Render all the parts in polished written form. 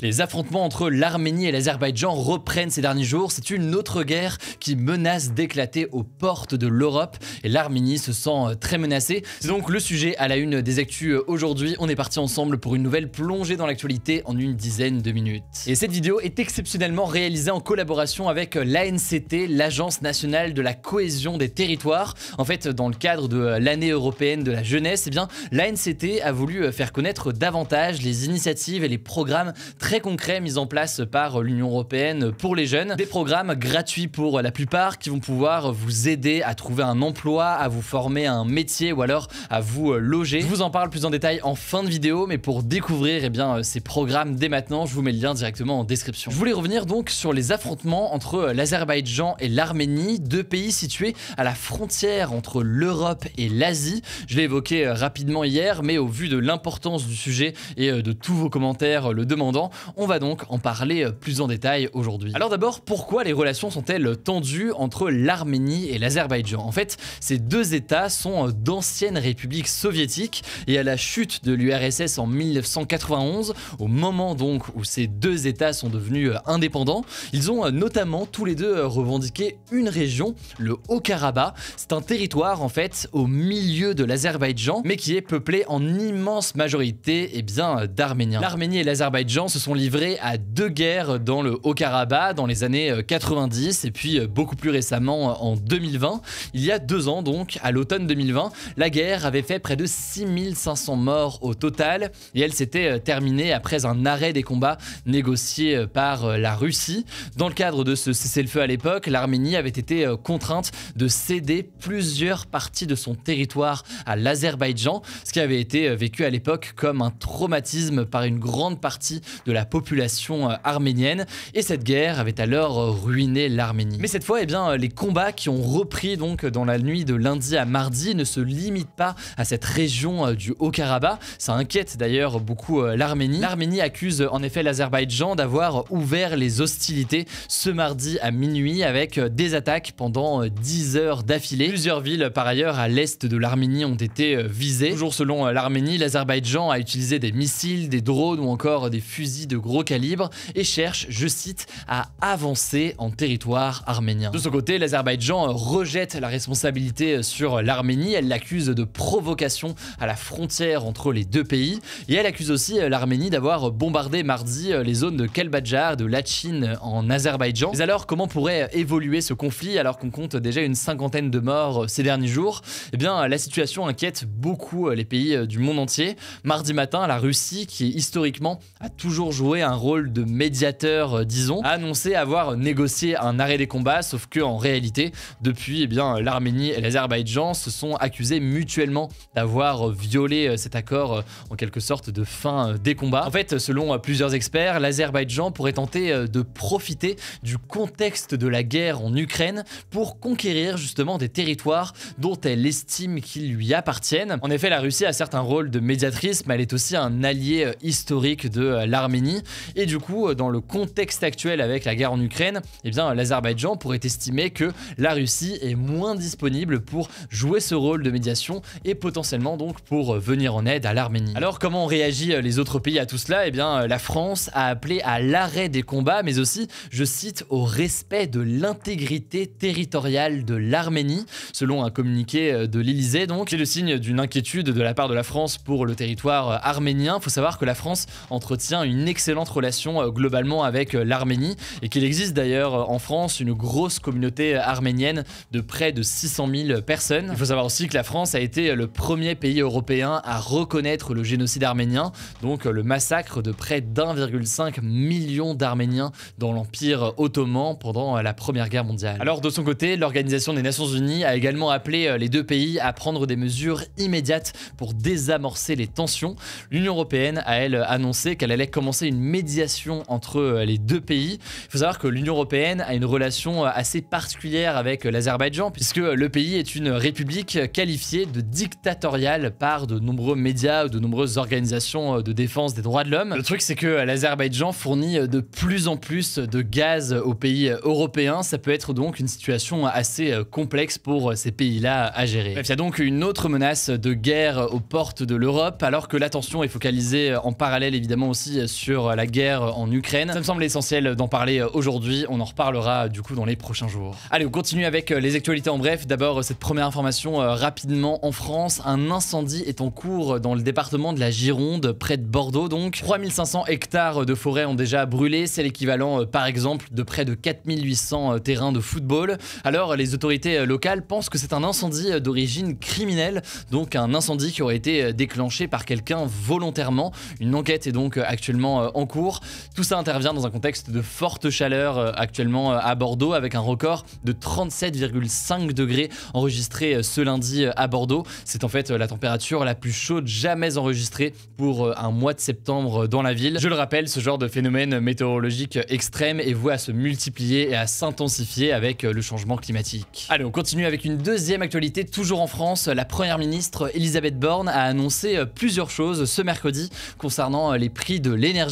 Les affrontements entre l'Arménie et l'Azerbaïdjan reprennent ces derniers jours. C'est une autre guerre qui menace d'éclater aux portes de l'Europe et l'Arménie se sent très menacée. C'est donc le sujet à la une des actus aujourd'hui. On est parti ensemble pour une nouvelle plongée dans l'actualité en une dizaine de minutes. Et cette vidéo est exceptionnellement réalisée en collaboration avec l'ANCT, l'Agence nationale de la cohésion des territoires. En fait, dans le cadre de l'année européenne de la jeunesse, eh bien, l'ANCT a voulu faire connaître davantage les initiatives et les programmes très concrets mis en place par l'Union européenne pour les jeunes. Des programmes gratuits pour la plupart qui vont pouvoir vous aider à trouver un emploi, à vous former à un métier ou alors à vous loger. Je vous en parle plus en détail en fin de vidéo, mais pour découvrir ces programmes dès maintenant, je vous mets le lien directement en description. Je voulais revenir donc sur les affrontements entre l'Azerbaïdjan et l'Arménie, deux pays situés à la frontière entre l'Europe et l'Asie. Je l'ai évoqué rapidement hier, mais au vu de l'importance du sujet et de tous vos commentaires le demandant, on va donc en parler plus en détail aujourd'hui. Alors d'abord, pourquoi les relations sont-elles tendues entre l'Arménie et l'Azerbaïdjan? En fait, ces deux États sont d'anciennes républiques soviétiques et à la chute de l'URSS en 1991, au moment donc où ces deux États sont devenus indépendants, ils ont notamment tous les deux revendiqué une région, le Haut-Karabakh. C'est un territoire en fait au milieu de l'Azerbaïdjan, mais qui est peuplé en immense majorité d'Arméniens. L'Arménie et l'Azerbaïdjan se sont livrés à deux guerres dans le Haut-Karabakh dans les années 90 et puis beaucoup plus récemment en 2020. Il y a 2 ans donc, à l'automne 2020, la guerre avait fait près de 6500 morts au total et elle s'était terminée après un arrêt des combats négocié par la Russie. Dans le cadre de ce cessez-le-feu à l'époque, l'Arménie avait été contrainte de céder plusieurs parties de son territoire à l'Azerbaïdjan, ce qui avait été vécu à l'époque comme un traumatisme par une grande partie de la population arménienne et cette guerre avait alors ruiné l'Arménie. Mais cette fois, les combats qui ont repris donc dans la nuit de lundi à mardi ne se limitent pas à cette région du Haut-Karabakh. Ça inquiète d'ailleurs beaucoup l'Arménie. L'Arménie accuse en effet l'Azerbaïdjan d'avoir ouvert les hostilités ce mardi à minuit avec des attaques pendant 10 heures d'affilée. Plusieurs villes par ailleurs à l'est de l'Arménie ont été visées. Toujours selon l'Arménie, l'Azerbaïdjan a utilisé des missiles, des drones ou encore des fusils de gros calibre et cherche, je cite, à avancer en territoire arménien. De son côté, l'Azerbaïdjan rejette la responsabilité sur l'Arménie. Elle l'accuse de provocation à la frontière entre les deux pays et elle accuse aussi l'Arménie d'avoir bombardé mardi les zones de Kelbadjar, de Lachin en Azerbaïdjan. Mais alors, comment pourrait évoluer ce conflit alors qu'on compte déjà une 50aine de morts ces derniers jours? La situation inquiète beaucoup les pays du monde entier. Mardi matin, la Russie, qui historiquement a toujours joué un rôle de médiateur, disons, a annoncé avoir négocié un arrêt des combats, sauf que en réalité, depuis, l'Arménie et l'Azerbaïdjan se sont accusés mutuellement d'avoir violé cet accord en quelque sorte de fin des combats. En fait, selon plusieurs experts, l'Azerbaïdjan pourrait tenter de profiter du contexte de la guerre en Ukraine pour conquérir justement des territoires dont elle estime qu'ils lui appartiennent. En effet, la Russie a certes un rôle de médiatrice, mais elle est aussi un allié historique de l'Arménie. Et du coup, dans le contexte actuel avec la guerre en Ukraine, l'Azerbaïdjan pourrait estimer que la Russie est moins disponible pour jouer ce rôle de médiation et potentiellement donc pour venir en aide à l'Arménie. Alors comment réagit les autres pays à tout cela? La France a appelé à l'arrêt des combats, mais aussi, je cite, au respect de l'intégrité territoriale de l'Arménie, selon un communiqué de l'Élysée. Donc, c'est le signe d'une inquiétude de la part de la France pour le territoire arménien. Il faut savoir que la France entretient une excellente relation globalement avec l'Arménie et qu'il existe d'ailleurs en France une grosse communauté arménienne de près de 600 000 personnes. Il faut savoir aussi que la France a été le premier pays européen à reconnaître le génocide arménien, donc le massacre de près d'1,5 million d'Arméniens dans l'Empire ottoman pendant la Première Guerre mondiale. Alors de son côté, l'Organisation des Nations Unies a également appelé les deux pays à prendre des mesures immédiates pour désamorcer les tensions. L'Union européenne a elle annoncé qu'elle allait commencer une médiation entre les deux pays. Il faut savoir que l'Union européenne a une relation assez particulière avec l'Azerbaïdjan puisque le pays est une république qualifiée de dictatoriale par de nombreux médias ou de nombreuses organisations de défense des droits de l'homme. Le truc c'est que l'Azerbaïdjan fournit de plus en plus de gaz aux pays européens. Ça peut être donc une situation assez complexe pour ces pays-là à gérer. Bref, il y a donc une autre menace de guerre aux portes de l'Europe alors que l'attention est focalisée en parallèle évidemment aussi sur sur la guerre en Ukraine. Ça me semble essentiel d'en parler aujourd'hui, on en reparlera du coup dans les prochains jours. Allez, on continue avec les actualités en bref. D'abord, cette première information rapidement en France, un incendie est en cours dans le département de la Gironde, près de Bordeaux donc. 3500 hectares de forêt ont déjà brûlé, c'est l'équivalent par exemple de près de 4800 terrains de football. Alors les autorités locales pensent que c'est un incendie d'origine criminelle, donc un incendie qui aurait été déclenché par quelqu'un volontairement. Une enquête est donc actuellement en cours. Tout ça intervient dans un contexte de forte chaleur actuellement à Bordeaux, avec un record de 37,5 degrés enregistré ce lundi à Bordeaux. C'est en fait la température la plus chaude jamais enregistrée pour un mois de septembre dans la ville. Je le rappelle, ce genre de phénomène météorologique extrême est voué à se multiplier et à s'intensifier avec le changement climatique. Allez, on continue avec une deuxième actualité, toujours en France. La première ministre Elisabeth Borne a annoncé plusieurs choses ce mercredi concernant les prix de l'énergie.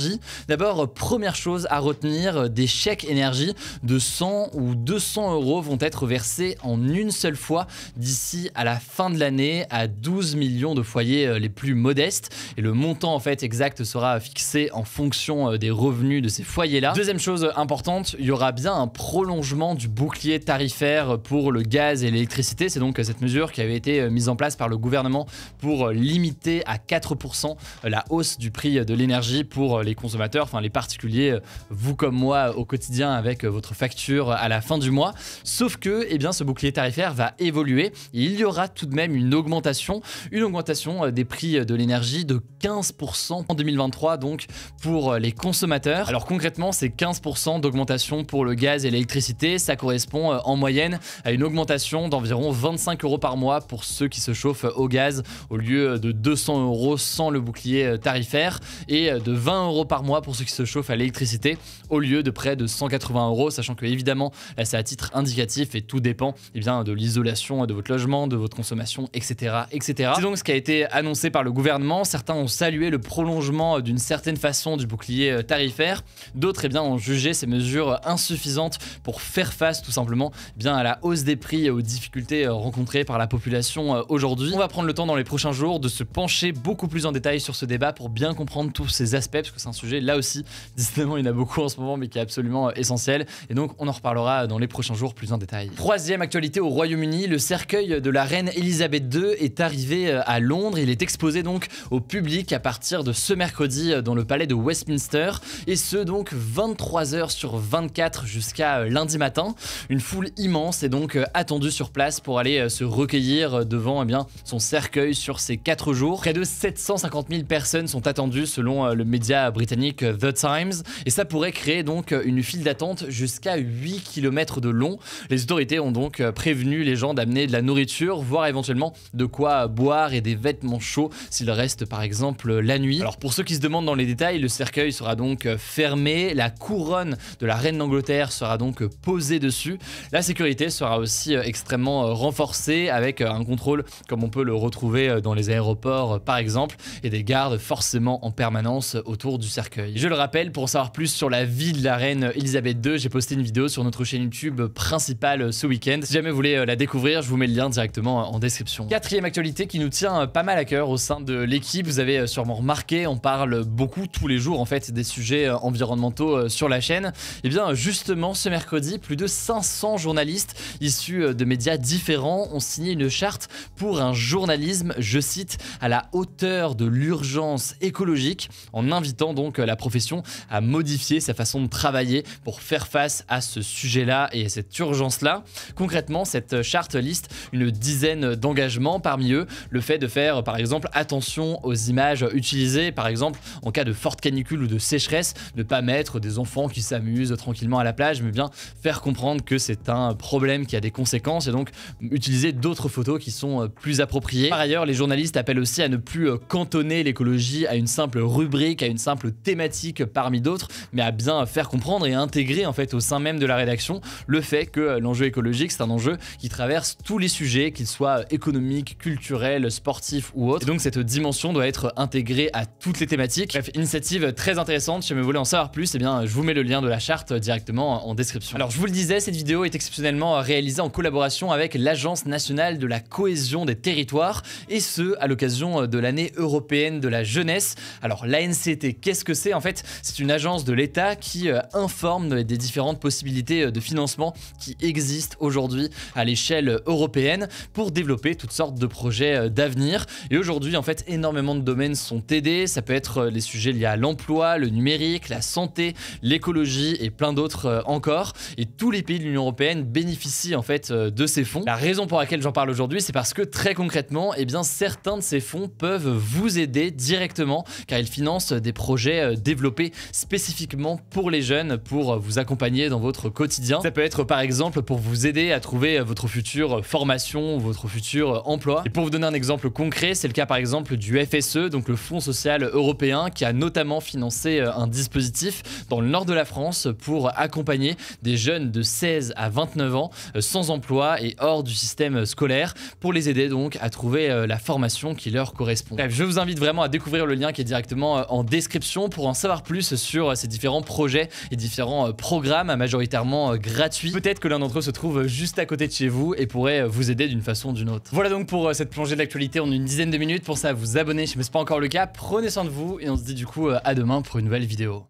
D'abord, première chose à retenir, des chèques énergie de 100 ou 200 euros vont être versés en une seule fois d'ici à la fin de l'année à 12 millions de foyers les plus modestes. Et le montant en fait exact sera fixé en fonction des revenus de ces foyers-là. Deuxième chose importante, il y aura bien un prolongement du bouclier tarifaire pour le gaz et l'électricité. C'est donc cette mesure qui avait été mise en place par le gouvernement pour limiter à 4% la hausse du prix de l'énergie pour les consommateurs, enfin les particuliers, vous comme moi au quotidien avec votre facture à la fin du mois. Sauf que eh bien, ce bouclier tarifaire va évoluer et il y aura tout de même une augmentation des prix de l'énergie de 15% en 2023 donc pour les consommateurs. Alors concrètement, c'est 15% d'augmentation pour le gaz et l'électricité. Ça correspond en moyenne à une augmentation d'environ 25 euros par mois pour ceux qui se chauffent au gaz au lieu de 200 euros sans le bouclier tarifaire et de 20 euros par mois pour ceux qui se chauffent à l'électricité au lieu de près de 180 euros, sachant que évidemment là c'est à titre indicatif et tout dépend eh bien, de l'isolation de votre logement, de votre consommation, etc. etc. C'est donc ce qui a été annoncé par le gouvernement. Certains ont salué le prolongement d'une certaine façon du bouclier tarifaire, d'autres eh bien, ont jugé ces mesures insuffisantes pour faire face tout simplement eh bien, à la hausse des prix et aux difficultés rencontrées par la population aujourd'hui. On va prendre le temps dans les prochains jours de se pencher beaucoup plus en détail sur ce débat pour bien comprendre tous ces aspects, parce que c'est un sujet là aussi, décidément il y en a beaucoup en ce moment mais qui est absolument essentiel, et donc on en reparlera dans les prochains jours plus en détail. Troisième actualité au Royaume-Uni, le cercueil de la reine Elisabeth II est arrivé à Londres. Il est exposé donc au public à partir de ce mercredi dans le palais de Westminster, et ce donc 23h sur 24 jusqu'à lundi matin. Une foule immense est donc attendue sur place pour aller se recueillir devant eh bien, son cercueil sur ces 4 jours. Près de 750 000 personnes sont attendues selon le média britannique The Times, et ça pourrait créer donc une file d'attente jusqu'à 8 km de long. Les autorités ont donc prévenu les gens d'amener de la nourriture, voire éventuellement de quoi boire et des vêtements chauds s'il reste par exemple la nuit. Alors pour ceux qui se demandent dans les détails, le cercueil sera donc fermé, la couronne de la reine d'Angleterre sera donc posée dessus. La sécurité sera aussi extrêmement renforcée avec un contrôle comme on peut le retrouver dans les aéroports par exemple, et des gardes forcément en permanence autour du cercueil. Je le rappelle, pour en savoir plus sur la vie de la reine Elisabeth II, j'ai posté une vidéo sur notre chaîne YouTube principale ce week-end. Si jamais vous voulez la découvrir, je vous mets le lien directement en description. Quatrième actualité qui nous tient pas mal à cœur au sein de l'équipe, vous avez sûrement remarqué, on parle beaucoup tous les jours en fait des sujets environnementaux sur la chaîne. Et bien justement ce mercredi, plus de 500 journalistes issus de médias différents ont signé une charte pour un journalisme, je cite, à la hauteur de l'urgence écologique, en invitant donc la profession à modifier sa façon de travailler pour faire face à ce sujet-là et à cette urgence-là. Concrètement, cette charte liste une dizaine d'engagements, parmi eux le fait de faire par exemple attention aux images utilisées, par exemple en cas de forte canicule ou de sécheresse, ne pas mettre des enfants qui s'amusent tranquillement à la plage, mais bien faire comprendre que c'est un problème qui a des conséquences et donc utiliser d'autres photos qui sont plus appropriées. Par ailleurs, les journalistes appellent aussi à ne plus cantonner l'écologie à une simple rubrique, à une simple thématique parmi d'autres, mais à bien faire comprendre et intégrer en fait au sein même de la rédaction le fait que l'enjeu écologique c'est un enjeu qui traverse tous les sujets, qu'ils soient économiques, culturels, sportifs ou autres. Et donc cette dimension doit être intégrée à toutes les thématiques. Bref, initiative très intéressante. Si jamais vous voulez en savoir plus, eh bien je vous mets le lien de la charte directement en description. Alors je vous le disais, cette vidéo est exceptionnellement réalisée en collaboration avec l'Agence nationale de la cohésion des territoires, et ce à l'occasion de l'année européenne de la jeunesse. Alors l'ANCT qu'est-ce que c'est? En fait, c'est une agence de l'État qui informe des différentes possibilités de financement qui existent aujourd'hui à l'échelle européenne pour développer toutes sortes de projets d'avenir. Et aujourd'hui, en fait, énormément de domaines sont aidés. Ça peut être les sujets liés à l'emploi, le numérique, la santé, l'écologie et plein d'autres encore. Et tous les pays de l'Union européenne bénéficient en fait de ces fonds. La raison pour laquelle j'en parle aujourd'hui, c'est parce que très concrètement, eh bien, certains de ces fonds peuvent vous aider directement car ils financent des projets développés spécifiquement pour les jeunes, pour vous accompagner dans votre quotidien. Ça peut être par exemple pour vous aider à trouver votre future formation, votre futur emploi. Et pour vous donner un exemple concret, c'est le cas par exemple du FSE, donc le Fonds social européen, qui a notamment financé un dispositif dans le nord de la France pour accompagner des jeunes de 16 à 29 ans sans emploi et hors du système scolaire pour les aider donc à trouver la formation qui leur correspond. Bref, je vous invite vraiment à découvrir le lien qui est directement en description pour en savoir plus sur ces différents projets et différents programmes majoritairement gratuits. Peut-être que l'un d'entre eux se trouve juste à côté de chez vous et pourrait vous aider d'une façon ou d'une autre. Voilà donc pour cette plongée d'actualité en une dizaine de minutes. Pour ça, vous abonner si ce n'est pas encore le cas. Prenez soin de vous et on se dit du coup à demain pour une nouvelle vidéo.